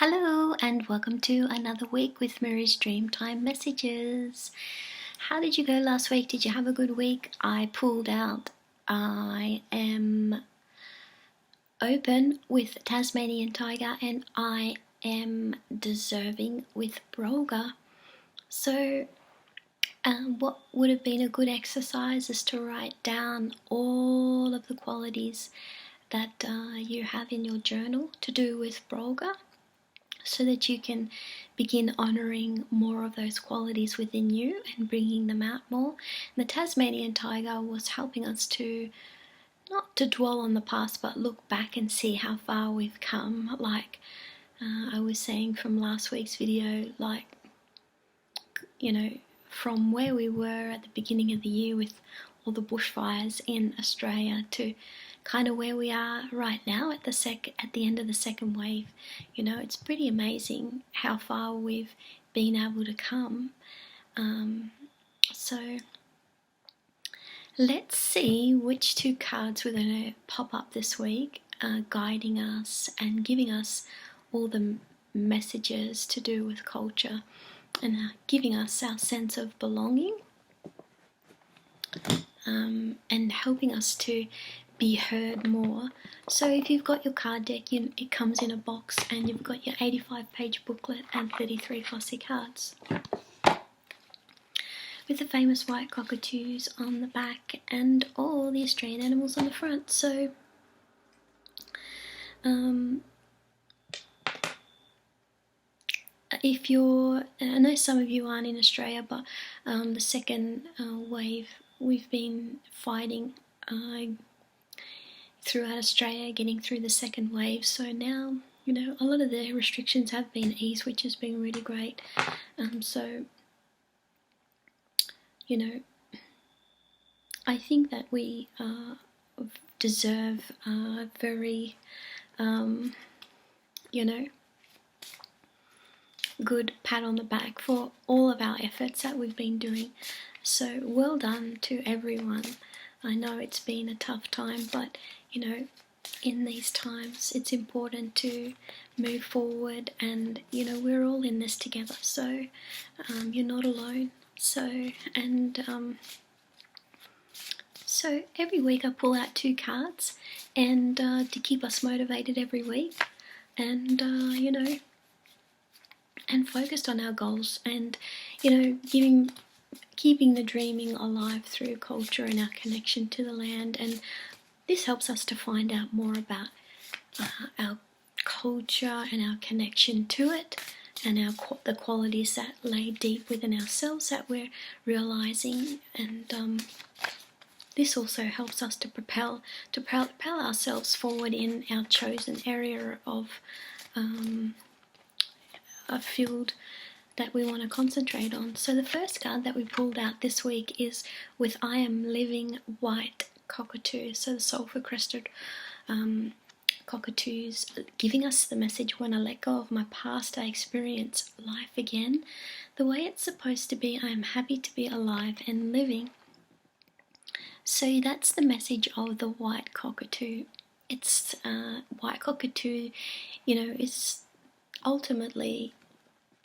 Hello and welcome to another week with Mary's Dreamtime messages. How did you go last week? Did you have a good week? I pulled out. I am open with Tasmanian Tiger and I am deserving with Brolga. So what would have been a good exercise is to write down all of the qualities that you have in your journal to do with Brolga, so that you can begin honouring more of those qualities within you and bringing them out more. And the Tasmanian Tiger was helping us to not to dwell on the past, but look back and see how far we've come. Like I was saying from last week's video, like, you know, from where we were at the beginning of the year with all the bushfires in Australia to kind of where we are right now at the end of the second wave. You know, it's pretty amazing how far we've been able to come. So let's see which two cards we're going to pop up this week, guiding us and giving us all the messages to do with culture and giving us our sense of belonging, and helping us to be heard more. So if you've got your card deck, it comes in a box and you've got your 85-page booklet and 33 flossy cards with the famous white cockatoos on the back and all the Australian animals on the front. So if you're, I know some of you aren't in Australia, but the second wave we've been fighting throughout Australia, getting through the second wave. So now, you know, a lot of the restrictions have been eased, which has been really great. So, you know, I think that we deserve a very, you know, good pat on the back for all of our efforts that we've been doing. So well done to everyone. I know it's been a tough time, but you know, in these times it's important to move forward, and you know, we're all in this together, so you're not alone. So so every week I pull out two cards, and to keep us motivated every week, and you know, and focused on our goals, and you know, keeping the dreaming alive through culture and our connection to the land. And this helps us to find out more about our culture and our connection to it, and the qualities that lay deep within ourselves that we're realizing. And this also helps us to propel ourselves forward in our chosen area of a field that we want to concentrate on. So the first card that we pulled out this week is with I Am Living White Cockatoo. So the sulfur crested cockatoos giving us the message: when I let go of my past, I experience life again the way it's supposed to be. I am happy to be alive and living. So that's the message of the white cockatoo. It's white cockatoo, you know, is ultimately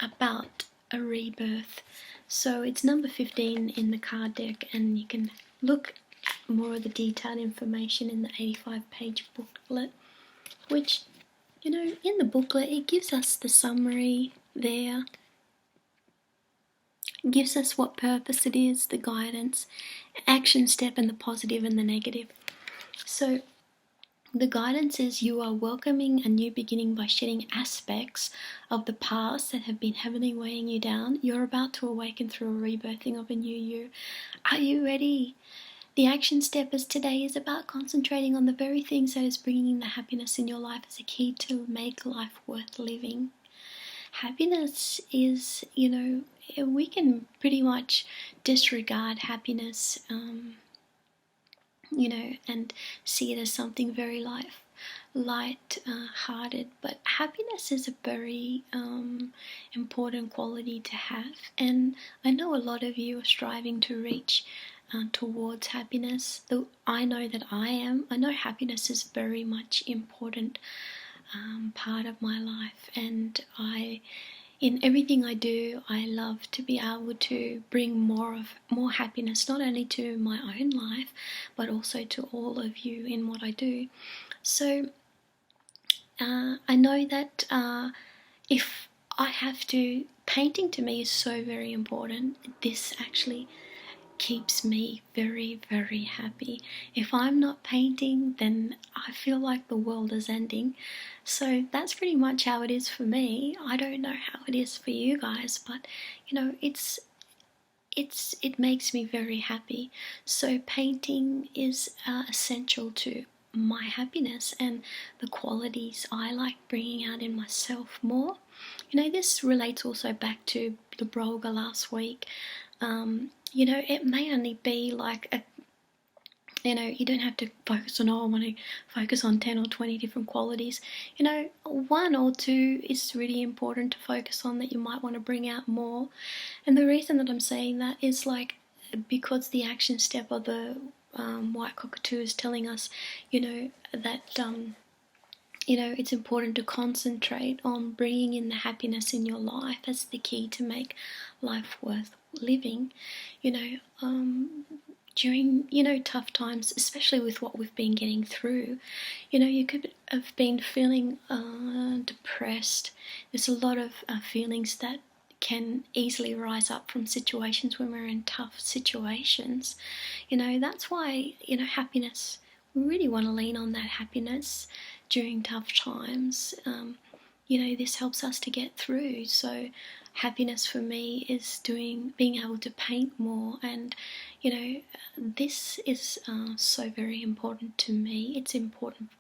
about a rebirth. So it's number 15 in the card deck, and you can look at more of the detailed information in the 85-page booklet, which, you know, in the booklet it gives us the summary there, it gives us what purpose it is, the guidance, action step, and the positive and the negative. So the guidance is: you are welcoming a new beginning by shedding aspects of the past that have been heavily weighing you down. You're about to awaken through a rebirthing of a new you. Are you ready? The action step is today is about concentrating on the very things that is bringing the happiness in your life as a key to make life worth living. Happiness is, you know, we can pretty much disregard happiness, you know, and see it as something very light-hearted, but happiness is a very important quality to have, and I know a lot of you are striving to reach towards happiness. Though I know that I know happiness is very much important part of my life, and in everything I do, I love to be able to bring more happiness, not only to my own life, but also to all of you in what I do. So I know that if I have to, painting to me is so very important. This actually keeps me very, very happy. If I'm not painting, then I feel like the world is ending. So that's pretty much how it is for me. I don't know how it is for you guys, but you know, it makes me very happy. So painting is essential to my happiness and the qualities I like bringing out in myself more. You know, this relates also back to the blogger last week. You know, it may only be like you know, you don't have to focus on, oh, I want to focus on 10 or 20 different qualities. You know, one or two is really important to focus on that you might want to bring out more. And the reason that I'm saying that is like because the action step of the white cockatoo is telling us, you know, that you know, it's important to concentrate on bringing in the happiness in your life as the key to make life worth living. You know, during, you know, tough times, especially with what we've been getting through, you know, you could have been feeling depressed. There's a lot of feelings that can easily rise up from situations when we're in tough situations. You know, that's why, you know, happiness, we really want to lean on that happiness during tough times. You know, this helps us to get through. So happiness for me is being able to paint more, and you know, this is so very important to me. It's important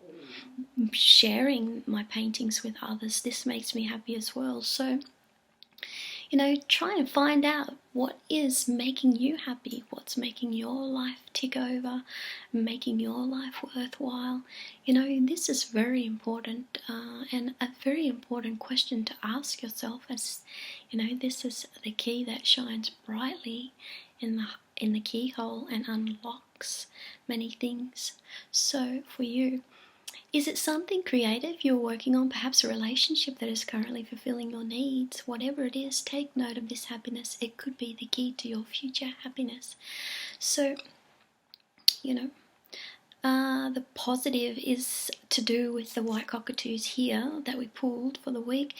sharing my paintings with others. This makes me happy as well. So you know, try and find out what is making you happy, what's making your life tick over, making your life worthwhile. You know, this is very important and a very important question to ask yourself, as you know, this is the key that shines brightly in the keyhole and unlocks many things. So for you, is it something creative you're working on, perhaps a relationship that is currently fulfilling your needs? Whatever it is, take note of this happiness. It could be the key to your future happiness. So, you know, the positive is to do with the white cockatoos here that we pulled for the week,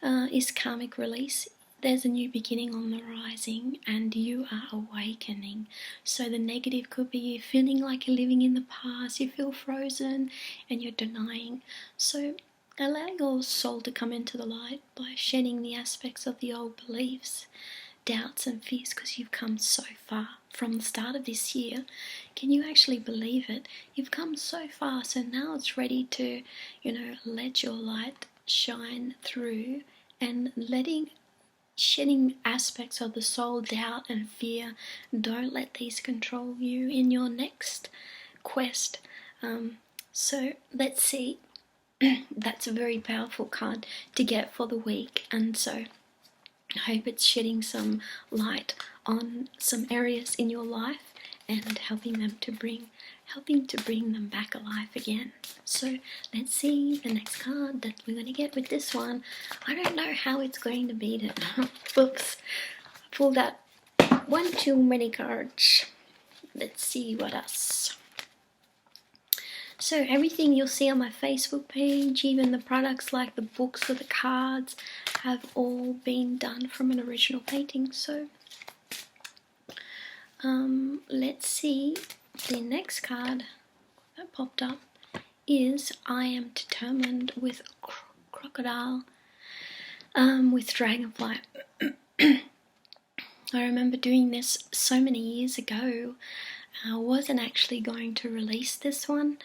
is karmic release. There's a new beginning on the rising and you are awakening. So the negative could be you feeling like you're living in the past, you feel frozen and you're denying. So allow your soul to come into the light by shedding the aspects of the old beliefs, doubts and fears, because you've come so far from the start of this year. Can you actually believe it? You've come so far, so now it's ready to, you know, let your light shine through and shedding aspects of the soul, doubt and fear. Don't let these control you in your next quest. So let's see. That's a very powerful card to get for the week, and so I hope it's shedding some light on some areas in your life and helping to bring them back alive again. So let's see the next card that we're going to get with this one. I don't know how it's going to be. Oops, I pulled out one too many cards. Let's see what else. So everything you'll see on my Facebook page, even the products like the books or the cards, have all been done from an original painting. So let's see. The next card that popped up is I Am Determined with Crocodile, with Dragonfly. I remember doing this so many years ago. I wasn't actually going to release this one,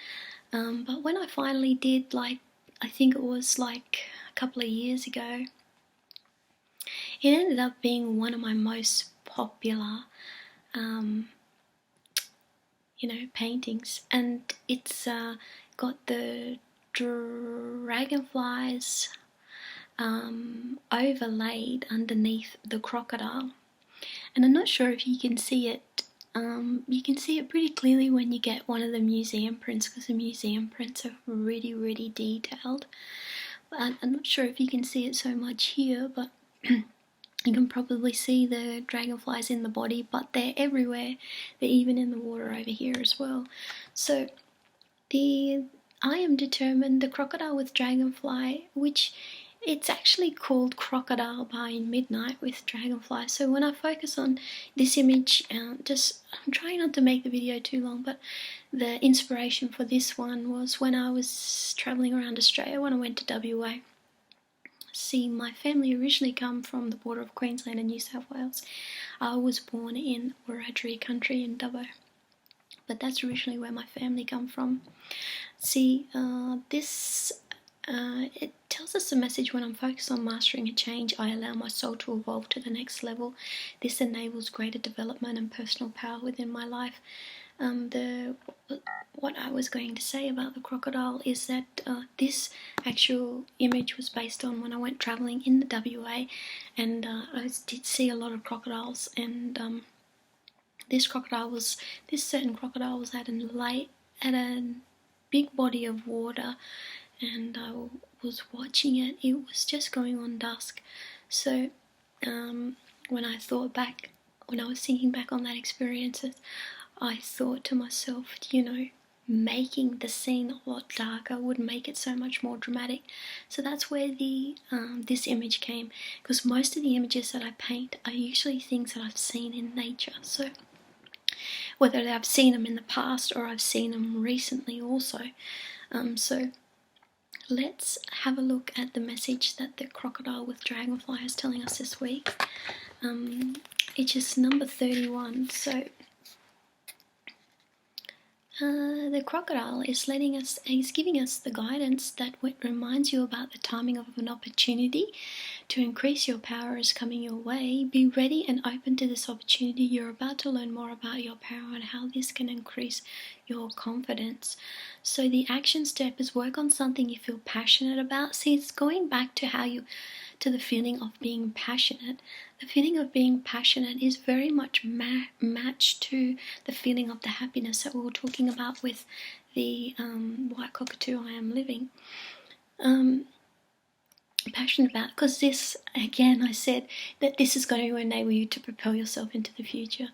but when I finally did, like, I think it was like a couple of years ago, it ended up being one of my most popular you know, paintings, and it's got the dragonflies overlaid underneath the crocodile. And I'm not sure if you can see it You can see it pretty clearly when you get one of the museum prints, because the museum prints are really, really detailed. But I'm not sure if you can see it so much here, but you can probably see the dragonflies in the body, but they're everywhere. They're even in the water over here as well. So I am determined, the crocodile with dragonfly, which it's actually called Crocodile by Midnight with Dragonfly. So when I focus on this image, I'm trying not to make the video too long, but the inspiration for this one was when I was travelling around Australia, when I went to WA. See, my family originally come from the border of Queensland and New South Wales. I was born in Wiradjuri country in Dubbo, but that's originally where my family come from. See, it tells us a message: when I'm focused on mastering a change, I allow my soul to evolve to the next level. This enables greater development and personal power within my life. What I was going to say about the crocodile is that this actual image was based on when I went travelling in the WA, and I did see a lot of crocodiles, and this certain crocodile was at a big body of water, and I was watching it. It was just going on dusk. So when I was thinking back on that experience, I thought to myself, making the scene a lot darker would make it so much more dramatic. So that's where this image came, because most of the images that I paint are usually things that I've seen in nature. So whether I've seen them in the past or I've seen them recently also. So let's have a look at the message that the crocodile with dragonfly is telling us this week. It's just number 31. So the crocodile is giving us the guidance that reminds you about the timing of an opportunity to increase your power is coming your way. Be ready and open to this opportunity. You're about to learn more about your power and how this can increase your confidence. So the action step is work on something you feel passionate about. See, it's going back to the feeling of being passionate. The feeling of being passionate is very much matched to the feeling of the happiness that we were talking about with the white cockatoo I am living. Passionate about, because this, again, I said that this is going to enable you to propel yourself into the future.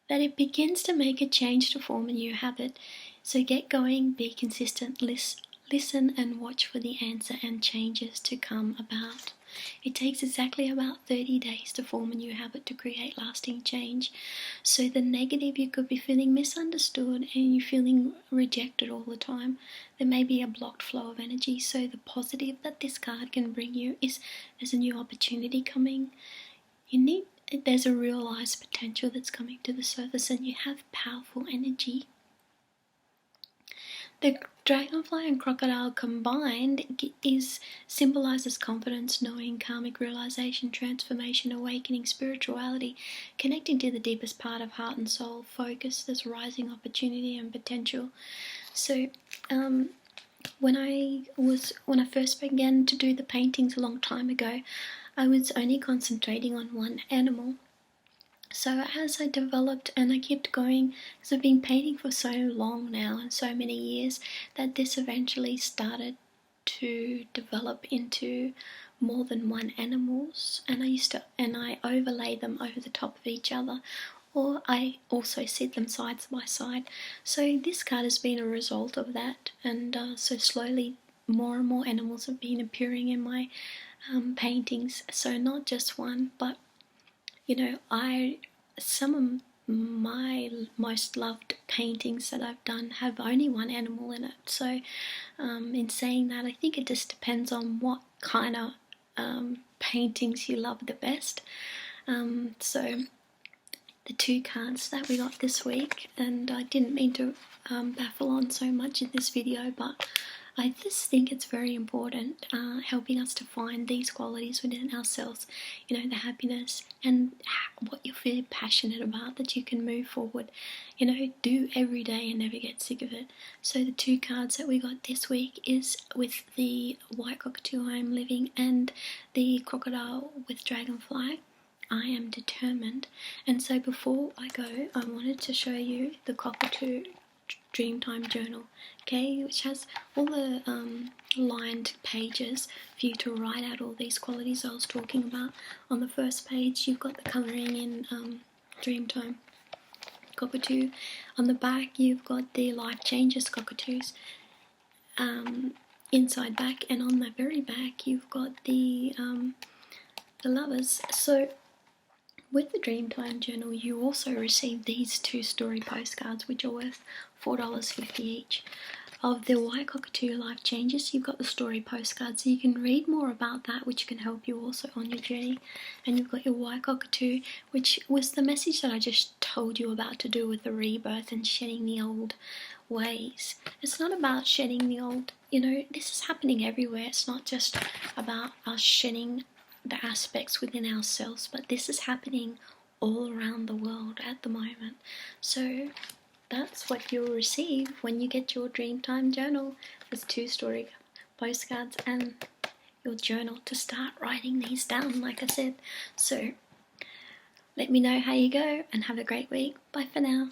That it begins to make a change to form a new habit. So get going, be consistent, listen and watch for the answer and changes to come about. It takes exactly about 30 days to form a new habit to create lasting change. So the negative, you could be feeling misunderstood and you're feeling rejected all the time. There may be a blocked flow of energy. So the positive that this card can bring you is there's a new opportunity coming. There's a realized potential that's coming to the surface, and you have powerful energy. The dragonfly and crocodile combined symbolizes confidence, knowing, karmic realization, transformation, awakening, spirituality, connecting to the deepest part of heart and soul, focus, there's rising opportunity and potential. So when I first began to do the paintings a long time ago, I was only concentrating on one animal. So as I developed and I kept going, because I've been painting for so long now and so many years, that this eventually started to develop into more than one animals, and I overlay them over the top of each other, or I also set them side by side. So this card has been a result of that, and so slowly more and more animals have been appearing in my paintings. So not just one, but some of my most loved paintings that I've done have only one animal in it. So in saying that, I think it just depends on what kind of paintings you love the best. So the two cards that we got this week, and I didn't mean to baffle on so much in this video, but I just think it's very important, helping us to find these qualities within ourselves, the happiness and what you feel passionate about, that you can move forward, do every day and never get sick of it. So the two cards that we got this week is with the white cockatoo I am living and the crocodile with dragonfly. I am determined. And so before I go, I wanted to show you the COCKATOO Dreamtime journal, okay, which has all the lined pages for you to write out all these qualities I was talking about. On the first page, you've got the colouring in Dreamtime Cockatoo. On the back, you've got the life changes cockatoos. Inside back, and on the very back, you've got the lovers. So with the Dreamtime journal, you also receive these 2 story postcards, which are worth $4.50 each. Of the Why Cockatoo Life Changes, you've got the story postcard, so you can read more about that, which can help you also on your journey. And you've got your Why Cockatoo, which was the message that I just told you about, to do with the rebirth and shedding the old ways. It's not about shedding the old, this is happening everywhere. It's not just about us shedding the aspects within ourselves, but this is happening all around the world at the moment. So that's what you'll receive when you get your Dreamtime journal. There's 2 story postcards and your journal to start writing these down, like I said. So let me know how you go and have a great week. Bye for now.